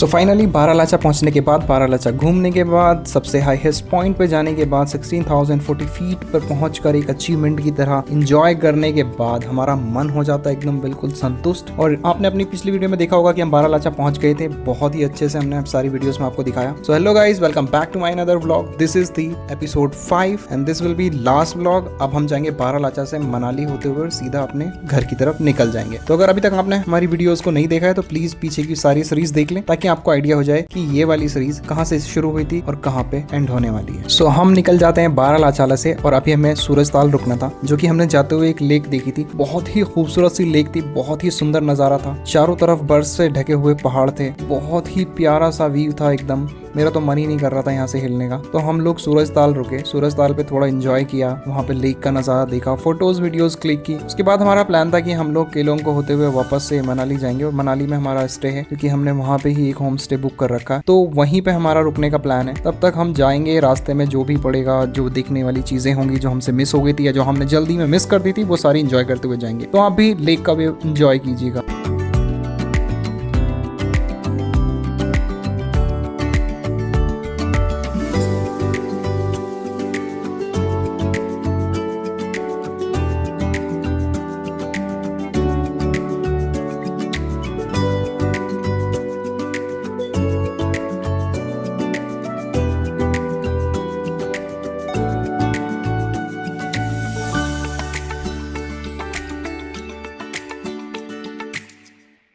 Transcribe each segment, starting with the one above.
So finally Baralacha पहुंचने के बाद, बारालाचा घूमने के बाद, सबसे हाईएस्ट पॉइंट पे जाने के बाद, 16,040 फीट पर पहुंचकर एक अचीवमेंट की तरह एंजॉय करने के बाद हमारा मन हो जाता है एकदम बिल्कुल संतुष्ट। और आपने अपनी पिछली वीडियो में देखा होगा कि हम बारालाचा पहुंच गए थे, बहुत ही अच्छे से हमने सारी वीडियोस में आपको दिखाया। So hello guys, welcome back to my another vlog. This is the episode 5 and this will be last vlog. अब हम जाएंगे बारालाचा से मनाली होते हुए सीधा अपने घर की तरफ निकल जाएंगे। तो अगर अभी तक आपने हमारी वीडियोस को नहीं देखा है तो प्लीज पीछे की सारी सीरीज देख लें, ताकि आपको आइडिया हो जाए कि ये वाली सीरीज कहाँ से शुरू हुई थी और कहाँ पे एंड होने वाली है। सो हम निकल जाते हैं बारालाचा से और अभी हमें सूरजताल रुकना था, जो कि हमने जाते हुए एक लेक देखी थी। बहुत ही खूबसूरत सी लेक थी, बहुत ही सुंदर नजारा था, चारों तरफ बर्फ से ढके हुए पहाड़ थे, बहुत ही प्यारा सा व्यू था एकदम। मेरा तो मन ही नहीं कर रहा था यहाँ से हिलने का। तो हम लोग सूरजताल रुके, सूरजताल पे थोड़ा एंजॉय किया, वहाँ पे लेक का नज़ारा देखा, फोटोज वीडियोस क्लिक की। उसके बाद हमारा प्लान था कि हम लोग केलोंग को होते हुए वापस से मनाली जाएंगे और मनाली में हमारा स्टे है, क्योंकि हमने वहाँ पे ही एक होम स्टे बुक कर रखा है, तो वहीं पे हमारा रुकने का प्लान है। तब तक हम जाएंगे, रास्ते में जो भी पड़ेगा, जो देखने वाली चीजें होंगी जो हमसे मिस हो गई थी या जो हमने जल्दी में मिस कर दी थी, वो सारी एंजॉय करते हुए जाएंगे। तो आप भी लेक का भी एंजॉय कीजिएगा।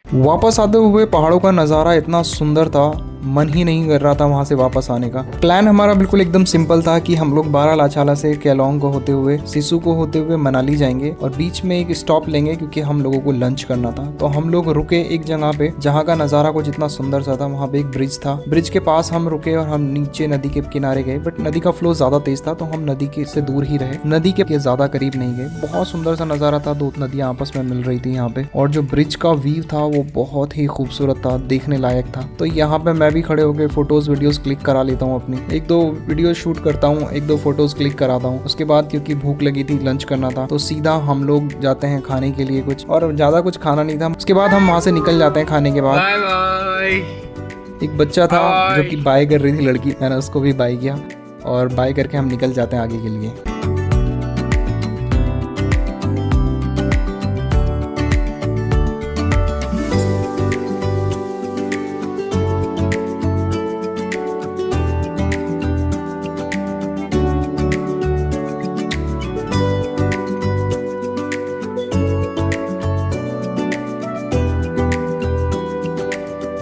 वापस आते हुए पहाड़ों का नज़ारा इतना सुंदर था, मन ही नहीं कर रहा था वहाँ से वापस आने का। प्लान हमारा बिल्कुल एकदम सिंपल था कि हम लोग बारालाचा से केलोंग को होते हुए, सिसु को होते हुए मनाली जाएंगे और बीच में एक स्टॉप लेंगे, क्योंकि हम लोगों को लंच करना था। तो हम लोग रुके एक जगह पे जहाँ का नज़ारा कुछ इतना सुंदर सा था। वहाँ पे एक ब्रिज था, ब्रिज के पास हम रुके और हम नीचे नदी के किनारे गए, बट नदी का फ्लो ज्यादा तेज था तो हम नदी के से दूर ही रहे, नदी के ज्यादा करीब नहीं गए। बहुत सुंदर सा नज़ारा था, दो नदियाँ आपस में मिल रही थी यहाँ पे, और जो ब्रिज का व्यू था वो बहुत ही खूबसूरत था, देखने लायक था। तो यहाँ पे मैं भी खड़े होकर फोटोज वीडियोस क्लिक करा लेता हूँ, अपनी एक दो वीडियो शूट करता हूँ, एक दो फोटोज क्लिक कराता हूँ। उसके बाद क्योंकि भूख लगी थी, लंच करना था, तो सीधा हम लोग जाते हैं खाने के लिए कुछ, और ज्यादा कुछ खाना नहीं था। उसके बाद हम वहाँ से निकल जाते हैं खाने के बाद। Bye bye. एक बच्चा था जो कि बाय कर रही थी लड़की, मैंने उसको भी बाय किया और बाय करके हम निकल जाते हैं आगे के लिए।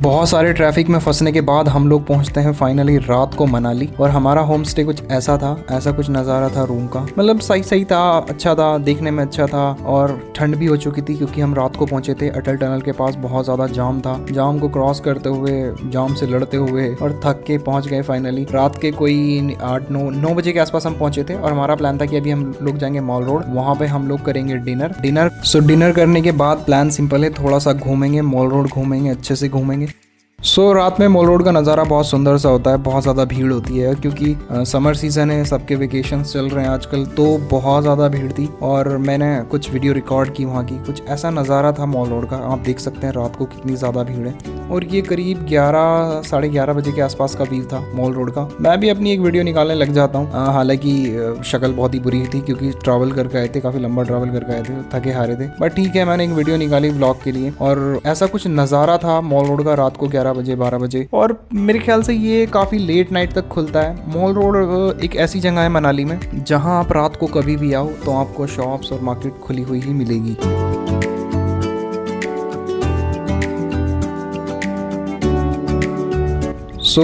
बहुत सारे ट्रैफिक में फंसने के बाद हम लोग पहुंचते हैं फाइनली रात को मनाली। और हमारा होम स्टे कुछ ऐसा था, ऐसा कुछ नज़ारा था रूम का, मतलब सही था, अच्छा था, देखने में अच्छा था। और ठंड भी हो चुकी थी क्योंकि हम रात को पहुंचे थे। अटल टनल के पास बहुत ज़्यादा जाम था, जाम को क्रॉस करते हुए, जाम से लड़ते हुए और थक के पहुँच गए फाइनली। रात के कोई 8-9 बजे के आसपास हम पहुंचे थे और हमारा प्लान था कि अभी हम लोग जाएंगे मॉल रोड, वहाँ पे हम लोग करेंगे डिनर। सो डिनर करने के बाद प्लान सिंपल है, थोड़ा सा घूमेंगे, मॉल रोड घूमेंगे, अच्छे से घूमेंगे। रात में मॉल रोड का नज़ारा बहुत सुंदर सा होता है, बहुत ज़्यादा भीड़ होती है क्योंकि समर सीज़न है, सबके वेकेशंस चल रहे हैं आजकल, तो बहुत ज़्यादा भीड़ थी। और मैंने कुछ वीडियो रिकॉर्ड की वहाँ की, कुछ ऐसा नज़ारा था मॉल रोड का, आप देख सकते हैं रात को कितनी ज़्यादा भीड़ है। और ये करीब 11-11:30 बजे के आसपास का व्यू था मॉल रोड का। मैं भी अपनी एक वीडियो निकालने लग जाता हूँ, हालांकि शक्ल बहुत ही बुरी थी क्योंकि ट्रैवल करके आए थे, काफ़ी लंबा ट्रैवल करके आए थे, थके हारे थे, बट ठीक है, मैंने एक वीडियो निकाली ब्लॉग के लिए। और ऐसा कुछ नज़ारा था मॉल रोड का रात को 11-12 बजे। और मेरे ख्याल से ये काफ़ी लेट नाइट तक खुलता है। मॉल रोड एक ऐसी जगह है मनाली में जहाँ आप रात को कभी भी आओ तो आपको शॉप्स और मार्केट खुली हुई ही मिलेगी।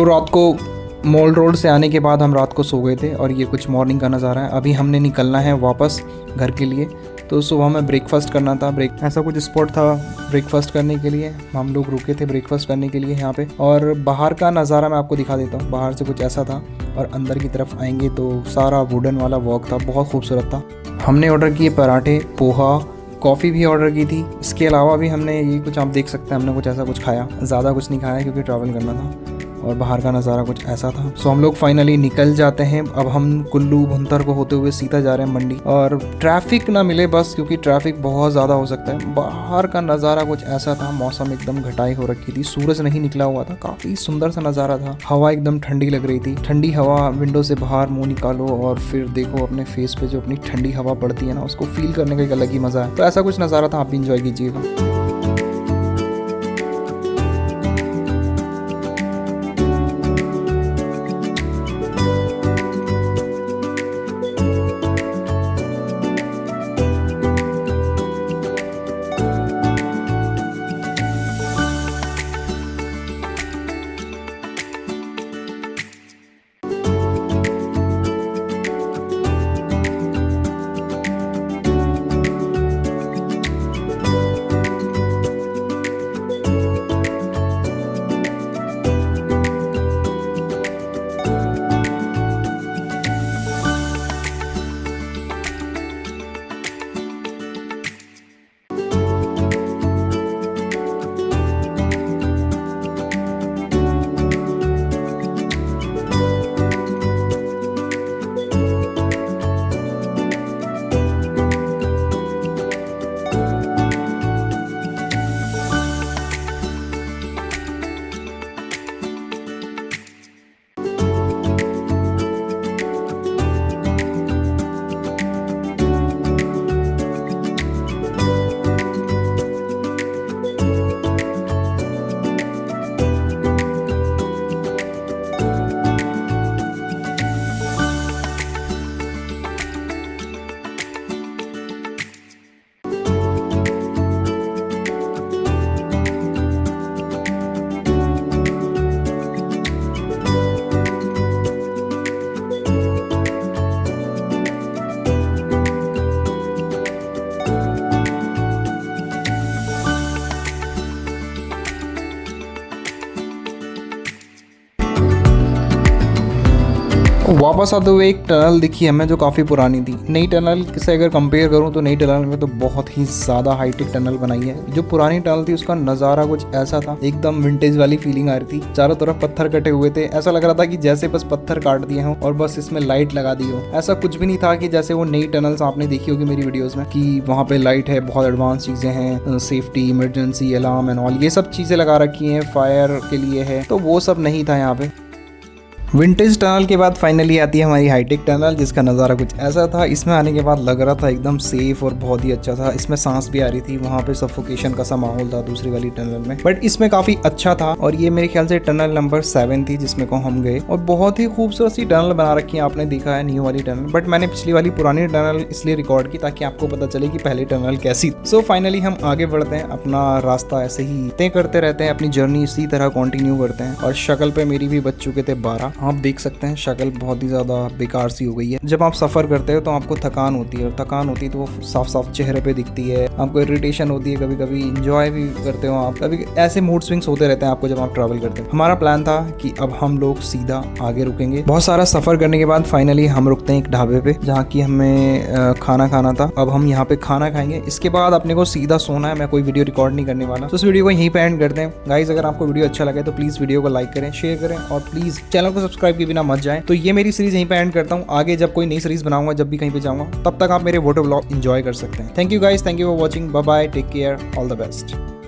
रात को मॉल रोड से आने के बाद हम रात को सो गए थे और ये कुछ मॉर्निंग का नज़ारा है। अभी हमने निकलना है वापस घर के लिए। तो सुबह में ब्रेकफास्ट करना था, ऐसा कुछ स्पॉट था ब्रेकफास्ट करने के लिए, हम लोग रुके थे ब्रेकफास्ट करने के लिए यहाँ पे। और बाहर का नज़ारा मैं आपको दिखा देता हूँ, बाहर से कुछ ऐसा था और अंदर की तरफ आएंगे तो सारा वुडन वाला वॉक था, बहुत खूबसूरत था। हमने ऑर्डर किए पराठे, पोहा, कॉफ़ी भी ऑर्डर की थी। इसके अलावा भी हमने ये कुछ, आप देख सकते हैं, हमने कुछ ऐसा कुछ खाया, ज़्यादा कुछ नहीं खाया क्योंकि ट्रैवल करना था। और बाहर का नज़ारा कुछ ऐसा था। सो हम लोग फाइनली निकल जाते हैं। अब हम कुल्लू भुंतर को होते हुए सीधा जा रहे हैं मंडी, और ट्रैफिक ना मिले बस, क्योंकि ट्रैफिक बहुत ज़्यादा हो सकता है। बाहर का नज़ारा कुछ ऐसा था, मौसम एकदम घटाई हो रखी थी, सूरज नहीं निकला हुआ था, काफ़ी सुंदर सा नज़ारा था। हवा एकदम ठंडी लग रही थी। ठंडी हवा, विंडो से बाहर मुंह निकालो और फिर देखो अपने फेस पे जो अपनी ठंडी हवा पड़ती है ना, उसको फील करने का एक अलग ही मज़ा है। तो ऐसा कुछ नज़ारा था, आप भी इंजॉय कीजिएगा। वापस आते हुए एक टनल दिखी हमें जो काफ़ी पुरानी थी। नई टनल से अगर कंपेयर करूं तो नई टनल में तो बहुत ही ज़्यादा हाईटेक टनल बनाई है। जो पुरानी टनल थी उसका नज़ारा कुछ ऐसा था, एकदम विंटेज वाली फीलिंग आ रही थी। चारों तरफ पत्थर कटे हुए थे, ऐसा लग रहा था कि जैसे बस पत्थर काट दिए हों और बस इसमें लाइट लगा दी हो। ऐसा कुछ भी नहीं था कि जैसे वो नई टनल्स आपने देखी होगी मेरी वीडियोज़ में कि वहाँ पे लाइट है, बहुत एडवांस चीज़ें हैं, safety, emergency alarm and all, ये सब चीज़ें लगा रखी हैं, फायर के लिए है, तो वो सब नहीं था यहाँ पे। विंटेज टनल के बाद फाइनली आती है हमारी हाईटेक टनल, जिसका नज़ारा कुछ ऐसा था। इसमें आने के बाद लग रहा था एकदम सेफ और बहुत ही अच्छा था। इसमें सांस भी आ रही थी, वहाँ पे सफोकेशन का सा माहौल था दूसरी वाली टनल में, बट इसमें काफ़ी अच्छा था। और ये मेरे ख्याल से टनल नंबर 7 थी जिसमें को हम गए, और बहुत ही खूबसूरत सी टनल बना रखी है। आपने देखा है न्यू वाली टनल, बट मैंने पिछली वाली पुरानी टनल इसलिए रिकॉर्ड की ताकि आपको पता चले कि पहली टनल कैसी। सो फाइनली हम आगे बढ़ते हैं, अपना रास्ता ऐसे ही तय करते रहते हैं, अपनी जर्नी इसी तरह कंटिन्यू करते हैं। और शक्ल पे मेरी भी बच चुके थे 12, आप देख सकते हैं शक्ल बहुत ही ज़्यादा बेकार सी हो गई है। जब आप सफ़र करते हो तो आपको थकान होती है, और थकान होती है तो वो साफ साफ चेहरे पे दिखती है। आपको इरिटेशन होती है, कभी कभी इंजॉय भी करते हो आप, कभी ऐसे मूड स्विंग्स होते रहते हैं आपको जब आप ट्रैवल करते हो। हमारा प्लान था कि अब हम लोग सीधा आगे रुकेंगे। बहुत सारा सफ़र करने के बाद फाइनली हम रुकते हैं एक ढाबे पे, जहाँ की हमें खाना खाना था। अब हम यहाँ पे खाना खाएंगे, इसके बाद अपने को सीधा सोना है। मैं कोई वीडियो रिकॉर्ड नहीं करने वाला, तो इस वीडियो को यहीं पे एंड करते हैं। गाइज, अगर आपको वीडियो अच्छा लगे तो प्लीज़ वीडियो को लाइक करें, शेयर करें, और प्लीज़ चैनल को सब्सक्राइब किए बिना मत जाएं। तो ये मेरी सीरीज यहीं पे एंड करता हूँ। आगे जब कोई नई सीरीज बनाऊंगा, जब भी कहीं पे जाऊंगा, तब तक आप मेरे वोटो व्लॉग एंजॉय कर सकते हैं। Thank you guys, thank you for watching, bye bye, take care, all the best.